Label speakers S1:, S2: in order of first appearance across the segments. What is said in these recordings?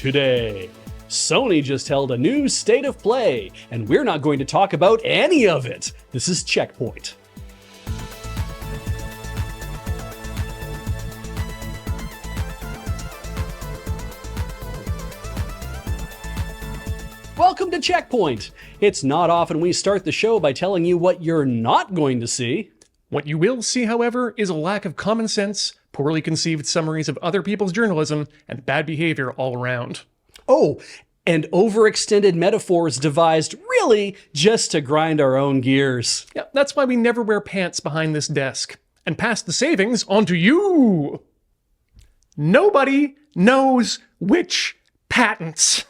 S1: Today, Sony just held a new State of Play, and we're not going to talk about any of it. This is CheckPoint. Welcome to CheckPoint. It's not often we start the show by telling you what you're not going to see.
S2: What you will see, however, is a lack of common sense, poorly conceived summaries of other people's journalism, and bad behavior all around.
S1: Oh, and overextended metaphors devised really just to grind our own gears.
S2: Yeah, that's why we never wear pants behind this desk. And pass the savings on to you! Nobody knows which patents.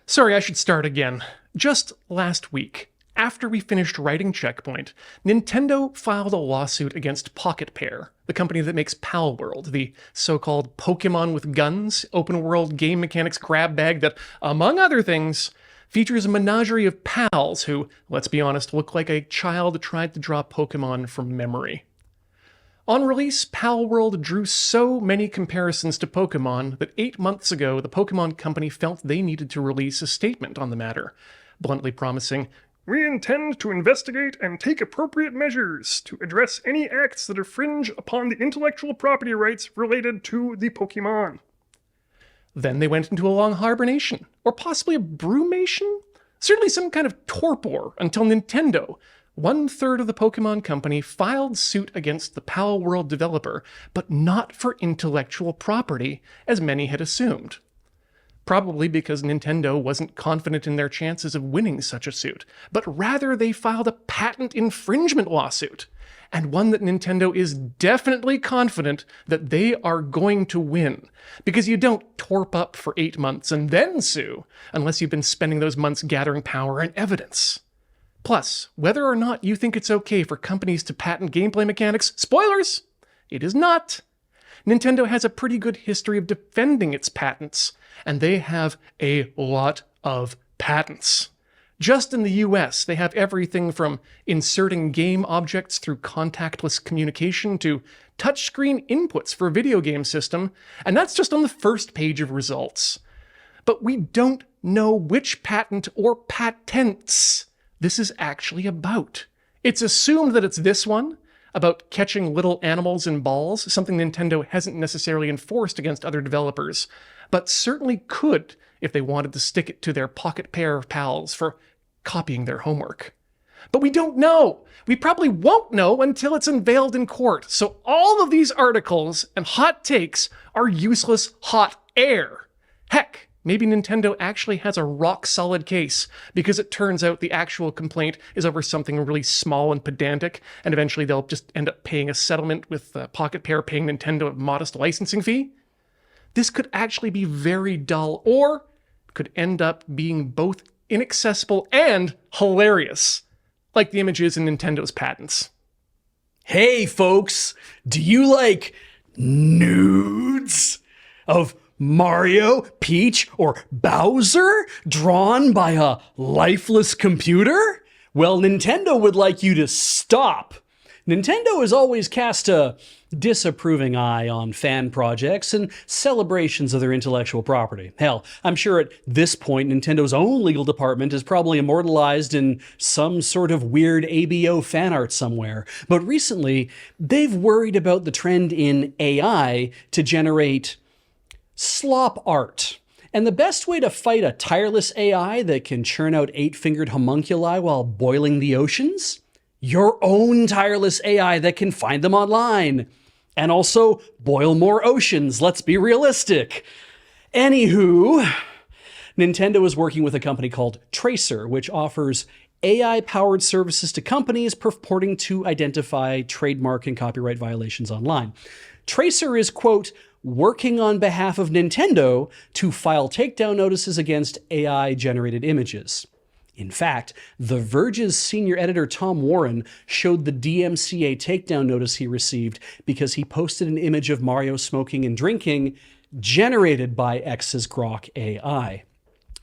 S2: Sorry, I should start again. Just last week, after we finished writing CheckPoint, Nintendo filed a lawsuit against PocketPair, the company that makes Palworld, the so-called Pokemon with guns, open-world game mechanics grab bag that, among other things, features a menagerie of pals who, let's be honest, look like a child tried to draw Pokemon from memory. On release, Palworld drew so many comparisons to Pokemon that 8 months ago, the Pokemon company felt they needed to release a statement on the matter, bluntly promising, "We intend to investigate and take appropriate measures to address any acts that infringe upon the intellectual property rights related to the Pokemon." Then they went into a long hibernation, or possibly a brumation? Certainly some kind of torpor, until Nintendo, 1/3 of the Pokemon company, filed suit against the Palworld developer, but not for intellectual property, as many had assumed. Probably because Nintendo wasn't confident in their chances of winning such a suit, but rather they filed a patent infringement lawsuit, and one that Nintendo is definitely confident that they are going to win, because you don't torp up for 8 months and then sue, unless you've been spending those months gathering power and evidence. Plus, whether or not you think it's okay for companies to patent gameplay mechanics, spoilers, it is not. Nintendo has a pretty good history of defending its patents, and they have a lot of patents. Just in the US, they have everything from inserting game objects through contactless communication to touchscreen inputs for a video game system, and that's just on the first page of results. But we don't know which patent or patents this is actually about. It's assumed that it's this one, about catching little animals in balls, something Nintendo hasn't necessarily enforced against other developers, but certainly could if they wanted to stick it to their PocketPair pals for copying their homework. But we don't know. We probably won't know until it's unveiled in court. So all of these articles and hot takes are useless hot air. Heck, maybe Nintendo actually has a rock-solid case, because it turns out the actual complaint is over something really small and pedantic, and eventually they'll just end up paying a settlement with PocketPair paying Nintendo a modest licensing fee. This could actually be very dull, or could end up being both inaccessible and hilarious, like the images in Nintendo's patents.
S1: Hey folks, do you like nudes of Mario, Peach, or Bowser drawn by a lifeless computer? Well, Nintendo would like you to stop. Nintendo has always cast a disapproving eye on fan projects and celebrations of their intellectual property. Hell, I'm sure at this point Nintendo's own legal department is probably immortalized in some sort of weird ABO fan art somewhere. But recently, they've worried about the trend in AI to generate slop art. And the best way to fight a tireless AI that can churn out 8-fingered homunculi while boiling the oceans? Your own tireless AI that can find them online. And also boil more oceans, let's be realistic. Anywho, Nintendo is working with a company called Tracer, which offers AI-powered services to companies purporting to identify trademark and copyright violations online. Tracer is, quote, working on behalf of Nintendo to file takedown notices against AI-generated images. In fact, The Verge's senior editor Tom Warren showed the DMCA takedown notice he received because he posted an image of Mario smoking and drinking generated by X's Grok AI.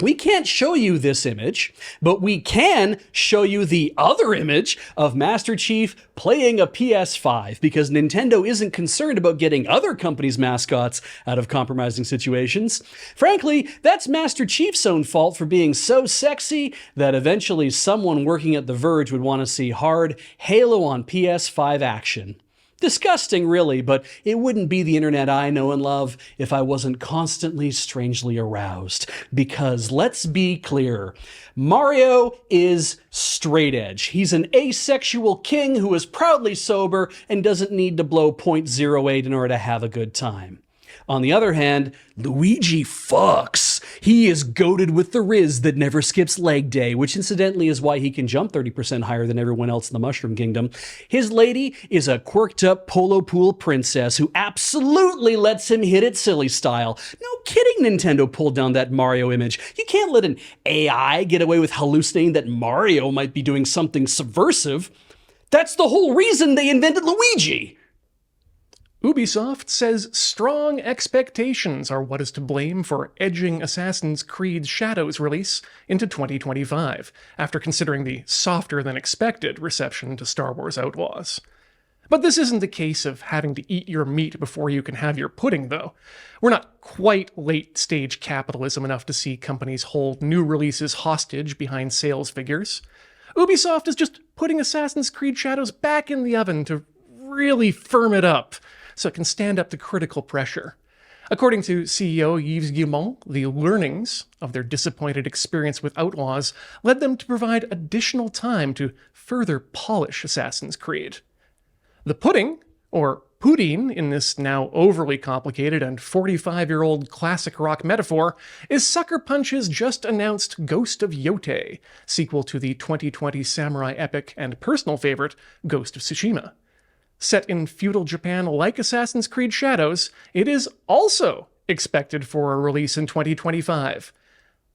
S1: We can't show you this image, but we can show you the other image of Master Chief playing a PS5 because Nintendo isn't concerned about getting other companies' mascots out of compromising situations. Frankly, that's Master Chief's own fault for being so sexy that eventually someone working at The Verge would want to see hard Halo on PS5 action. Disgusting, really, but it wouldn't be the internet I know and love if I wasn't constantly strangely aroused. Because let's be clear, Mario is straight edge. He's an asexual king who is proudly sober and doesn't need to blow .08 in order to have a good time. On the other hand, Luigi fucks. He is goated with the Riz that never skips leg day, which incidentally is why he can jump 30% higher than everyone else in the Mushroom Kingdom. His lady is a quirked up polo pool princess who absolutely lets him hit it silly style. No kidding, Nintendo pulled down that Mario image. You can't let an AI get away with hallucinating that Mario might be doing something subversive. That's the whole reason they invented Luigi.
S2: Ubisoft says strong expectations are what is to blame for edging Assassin's Creed Shadows release into 2025, after considering the softer-than-expected reception to Star Wars Outlaws. But this isn't the case of having to eat your meat before you can have your pudding, though. We're not quite late-stage capitalism enough to see companies hold new releases hostage behind sales figures. Ubisoft is just putting Assassin's Creed Shadows back in the oven to really firm it up, so it can stand up to critical pressure. According to CEO Yves Guillemot, the learnings of their disappointed experience with Outlaws led them to provide additional time to further polish Assassin's Creed. The pudding, or poutine in this now overly complicated and 45-year-old classic rock metaphor, is Sucker Punch's just-announced Ghost of Yotei, sequel to the 2020 samurai epic and personal favorite, Ghost of Tsushima. Set in feudal Japan like Assassin's Creed Shadows, it is also expected for a release in 2025.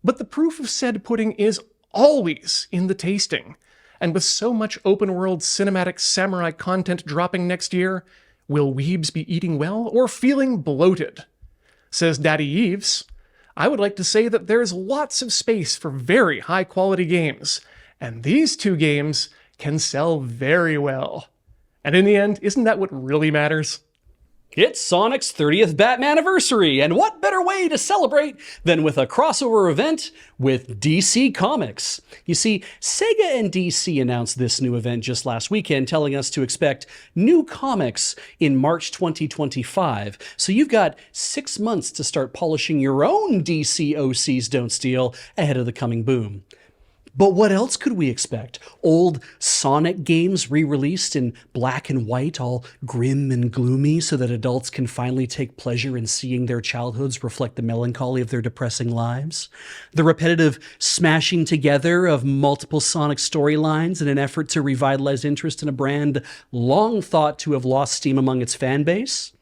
S2: But the proof of said pudding is always in the tasting. And with so much open-world cinematic samurai content dropping next year, will weebs be eating well or feeling bloated? Says Daddy Yves, I would like to say that there's lots of space for very high-quality games, and these two games can sell very well. And in the end, isn't that what really matters?
S1: It's Sonic's 30th Batmanniversary, and what better way to celebrate than with a crossover event with DC Comics? You see, Sega and DC announced this new event just last weekend, telling us to expect new comics in March 2025. So you've got 6 months to start polishing your own DC OCs Don't Steal ahead of the coming boom. But what else could we expect? Old Sonic games re-released in black and white, all grim and gloomy, so that adults can finally take pleasure in seeing their childhoods reflect the melancholy of their depressing lives? The repetitive smashing together of multiple Sonic storylines in an effort to revitalize interest in a brand long thought to have lost steam among its fan base?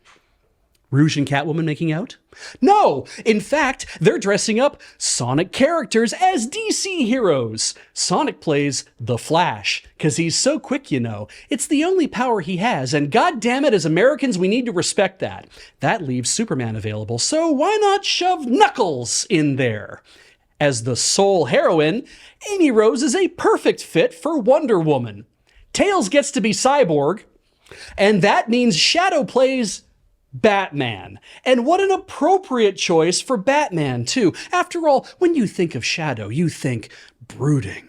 S1: Rouge and Catwoman making out? No! In fact, they're dressing up Sonic characters as DC heroes. Sonic plays The Flash, because he's so quick, you know. It's the only power he has, and goddammit, as Americans, we need to respect that. That leaves Superman available, so why not shove Knuckles in there? As the sole heroine, Amy Rose is a perfect fit for Wonder Woman. Tails gets to be Cyborg, and that means Shadow plays Batman. And what an appropriate choice for Batman, too. After all, when you think of Shadow, you think brooding,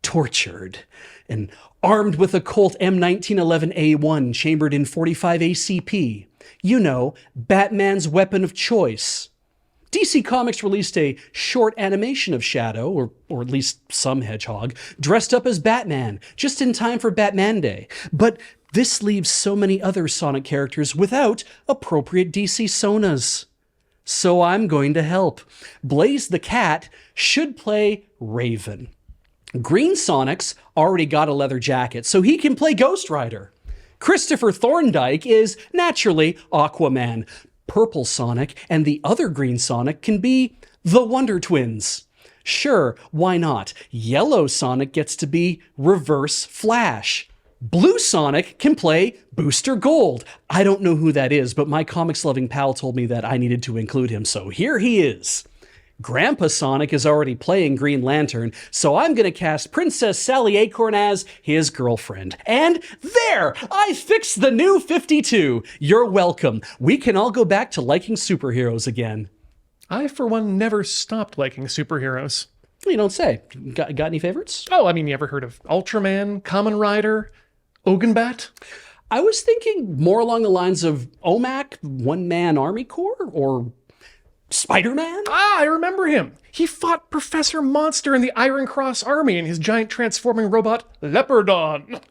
S1: tortured, and armed with a Colt M1911A1 chambered in 45 ACP. You know, Batman's weapon of choice. DC Comics released a short animation of Shadow, or at least some hedgehog, dressed up as Batman, just in time for Batman Day. But this leaves so many other Sonic characters without appropriate DC sonas. So I'm going to help. Blaze the Cat should play Raven. Green Sonic's already got a leather jacket, so he can play Ghost Rider. Christopher Thorndike is naturally Aquaman. Purple Sonic and the other Green Sonic can be the Wonder Twins. Sure, why not? Yellow Sonic gets to be Reverse Flash. Blue Sonic can play Booster Gold. I don't know who that is, but my comics-loving pal told me that I needed to include him, so here he is. Grandpa Sonic is already playing Green Lantern, so I'm going to cast Princess Sally Acorn as his girlfriend. And there! I fixed the new 52. You're welcome. We can all go back to liking superheroes again.
S2: I, for one, never stopped liking superheroes.
S1: You don't say. Got any favorites?
S2: Oh, I mean, you ever heard of Ultraman, Kamen Rider, Ogenbat?
S1: I was thinking more along the lines of OMAC, One Man Army Corps, or Spider-Man?
S2: Ah, I remember him. He fought Professor Monster in the Iron Cross Army in his giant transforming robot, Leopardon.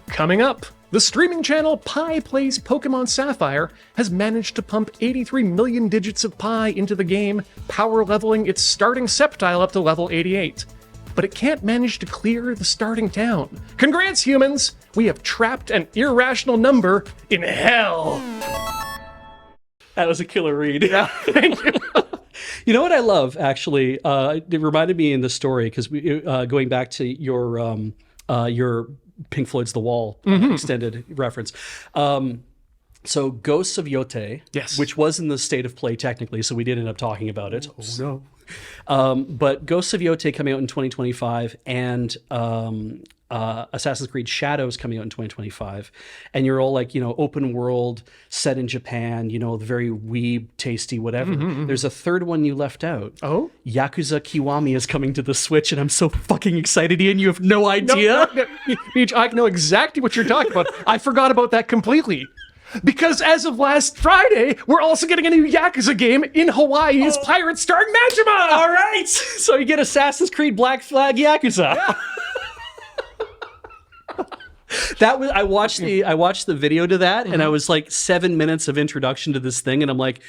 S2: Coming up, the streaming channel Pi Plays Pokemon Sapphire has managed to pump 83 million digits of pi into the game, power leveling its starting Sceptile up to level 88. But it can't manage to clear the starting town. Congrats, humans! We have trapped an irrational number in hell!
S1: That was a killer read.
S2: Yeah, thank you.
S1: You know what I love, actually? It reminded me in the story, because we going back to your Pink Floyd's The Wall extended reference. So Ghosts of Yote,
S2: Yes.
S1: which was in the state of play technically, so we did end up talking about it.
S2: Oh, no.
S1: But Ghosts of Yote coming out in 2025, and Assassin's Creed Shadows coming out in 2025, and you're all like, open world, set in Japan, the very weeb, tasty, whatever. There's a third one you left out.
S2: Oh?
S1: Yakuza Kiwami is coming to the Switch, and I'm so fucking excited, Ian. You have no idea.
S2: Meech, I know exactly what you're talking about. I forgot about that completely. Because as of last Friday, we're also getting a new Yakuza game in Hawaii as Pirates starring Majima!
S1: All right, so you get Assassin's Creed Black Flag Yakuza.
S2: Yeah.
S1: That was I watched the video to that, and I was like 7 minutes of introduction to this thing, and I'm like,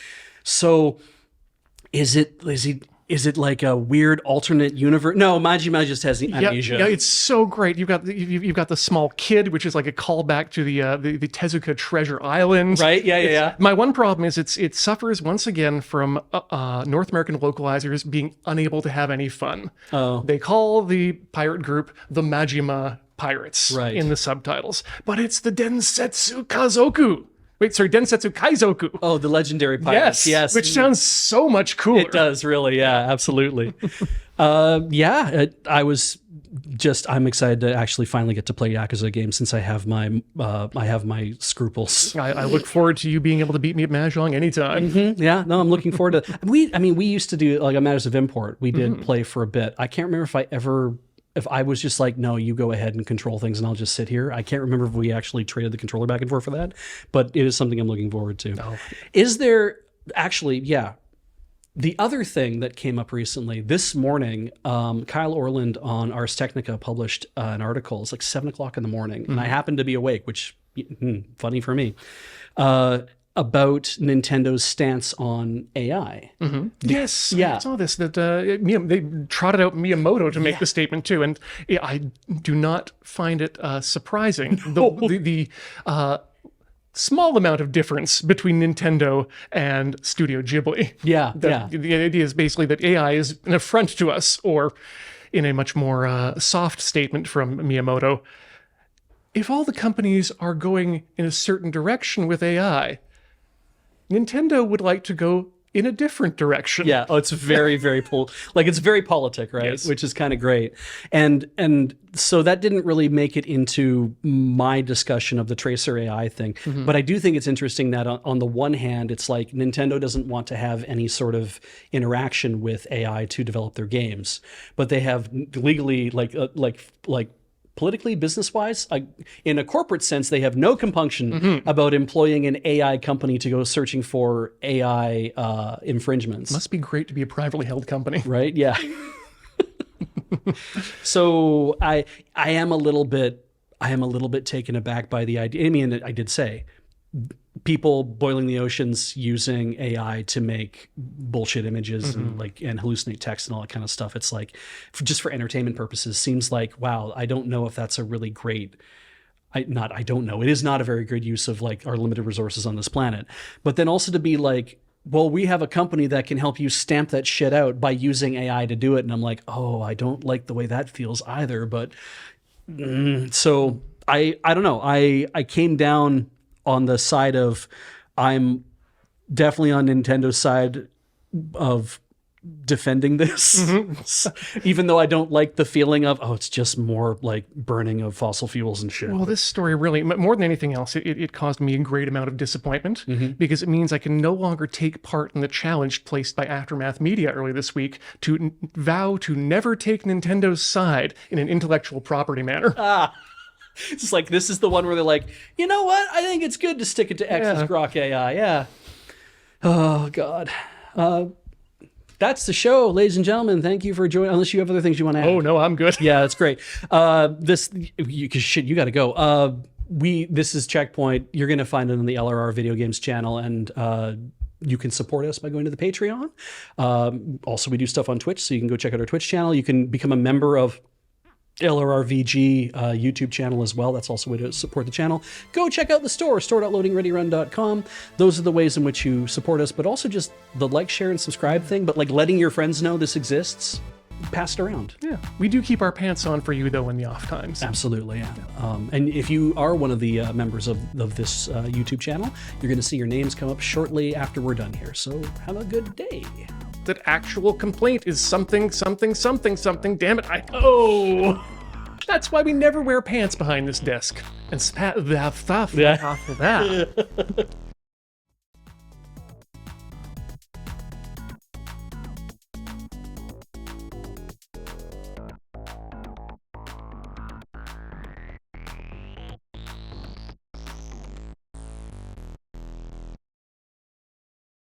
S1: so is it like a weird alternate universe? No, Majima just has amnesia.
S2: Yeah, it's so great. You've got the small kid, which is like a callback to the Tezuka Treasure Island.
S1: Right? Yeah.
S2: My one problem is it suffers once again from North American localizers being unable to have any fun.
S1: Oh.
S2: They call the pirate group the Majima Pirates in the subtitles, but it's the Densetsu Kaizoku. Densetsu Kaizoku.
S1: Oh, the legendary pirates. Yes.
S2: Which sounds so much cooler.
S1: It does, really. Yeah, absolutely. I'm excited to actually finally get to play Yakuza games, since I have my scruples.
S2: I look forward to you being able to beat me at Mahjong anytime.
S1: Yeah, no, I'm looking forward to. We used to do like a Matters of Import. We did play for a bit. I can't remember if I was just like, no, you go ahead and control things and I'll just sit here. I can't remember if we actually traded the controller back and forth for that, but it is something I'm looking forward to.
S2: Oh.
S1: Is there actually, the other thing that came up recently, this morning, Kyle Orland on Ars Technica published an article. It's like 7 o'clock in the morning, and I happened to be awake, which, funny for me, about Nintendo's stance on AI.
S2: Yes,
S1: Yeah.
S2: I saw this, that they trotted out Miyamoto to make the statement too, and I do not find it surprising. The small amount of difference between Nintendo and Studio Ghibli. The idea is basically that AI is an affront to us, or in a much more soft statement from Miyamoto, if all the companies are going in a certain direction with AI, Nintendo would like to go in a different direction.
S1: Yeah. Oh, it's very, very it's very politic, right?
S2: Yes.
S1: Which is kind of great. And so that didn't really make it into my discussion of the Tracer AI thing. But I do think it's interesting that on the one hand, it's like Nintendo doesn't want to have any sort of interaction with AI to develop their games, but they have legally like politically, business-wise, in a corporate sense, they have no compunction about employing an AI company to go searching for AI infringements.
S2: Must be great to be a privately held company.
S1: Right? Yeah. So I am a little bit taken aback by the idea. I mean, I did say people boiling the oceans using AI to make bullshit images and hallucinate text and all that kind of stuff. It's like, just for entertainment purposes, seems like, wow, I don't know if that's a really great. I don't know. It is not a very good use of like our limited resources on this planet. But then also to be like, well, we have a company that can help you stamp that shit out by using AI to do it. And I'm like, oh, I don't like the way that feels either. But So I don't know. I came down on the side of I'm definitely on Nintendo's side of defending this, even though I don't like the feeling of, oh, it's just more like burning of fossil fuels and shit.
S2: Well, this story really, more than anything else, it caused me a great amount of disappointment because it means I can no longer take part in the challenge placed by Aftermath Media early this week to vow to never take Nintendo's side in an intellectual property manner.
S1: It's like, this is the one where they're like, you know what? I think it's good to stick it to X's Grok AI. Yeah. Oh, God. That's the show, ladies and gentlemen. Thank you for joining. Unless you have other things you want to add.
S2: Oh, no, I'm good.
S1: Yeah, that's great. You got to go. This is Checkpoint. You're going to find it on the LRR Video Games channel, and you can support us by going to the Patreon. Also, we do stuff on Twitch, so you can go check out our Twitch channel. You can become a member of LRRVG YouTube channel as well. That's also a way to support the channel. Go check out the store.loadingreadyrun.com. Those are the ways in which you support us, but also just the like, share, and subscribe thing, but like letting your friends know this exists. Pass it around.
S2: Yeah, we do keep our pants on for you, though, in the off times.
S1: Absolutely, yeah. And if you are one of the members of this YouTube channel, you're going to see your names come up shortly after we're done here. So have a good day.
S2: That actual complaint is something, something, something, something. Damn it, oh! That's why we never wear pants behind this desk. And spat that stuff off of that.